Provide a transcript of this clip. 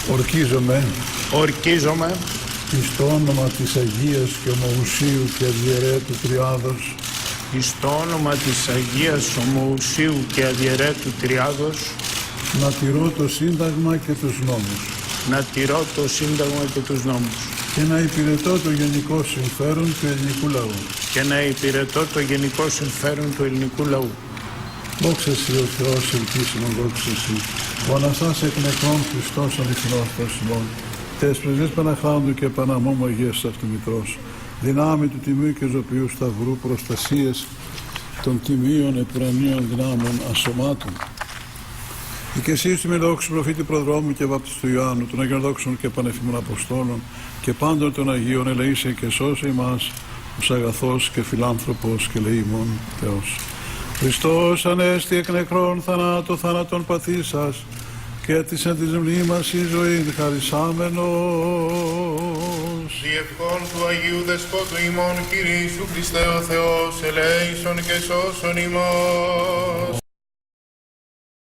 Ορκίζομαι εις το όνομα της Αγίας και Ομοουσίου και Αδιαιρέτου Τριάδος, εις το όνομα της Αγίας Ομοουσίου και Αδιαιρέτου Τριάδος, να τηρώ το Σύνταγμα και τους νόμους να τηρώ το Σύνταγμα και τους νόμους και να υπηρετώ το γενικό συμφέρον του ελληνικού λαού. και να υπηρετώ το γενικό συμφέρον του ελληνικού λαού. Δόξα Συ ο Θεός ελπίσιμον, δόξα Συ, ο Αναστάς εκ νεκρών Χριστός αληθινός προσημών, τες πρεσβείες Παναχάντου και Παναμόμου Αγίας Αυτομητρός, δυνάμει του Τιμίου και Ζωπιού Σταυρού, προστασίες των τιμίων επουρανίων δυνάμων ασωμάτων. Και εσείς του δόξου προφήτη προδρόμου και βάπτιστου Ιωάννου, των Αγίων Δόξων και Πανεφήμων Αποστόλων και πάντων των Αγίων, ελεήσε και σώσε ημάς, ως αγαθός και φιλάνθρωπος και ελεήμων Θεός. Χριστός ανέστη εκ νεκρών θανάτω θάνατον παθήσας και έτησεν της μνήμας η ζωή χαρισάμενος. Διευχών του Αγίου Δεσπότου ημών Κυρίου Χριστέ ο Θεός, ελέησον και σώσον ημάς.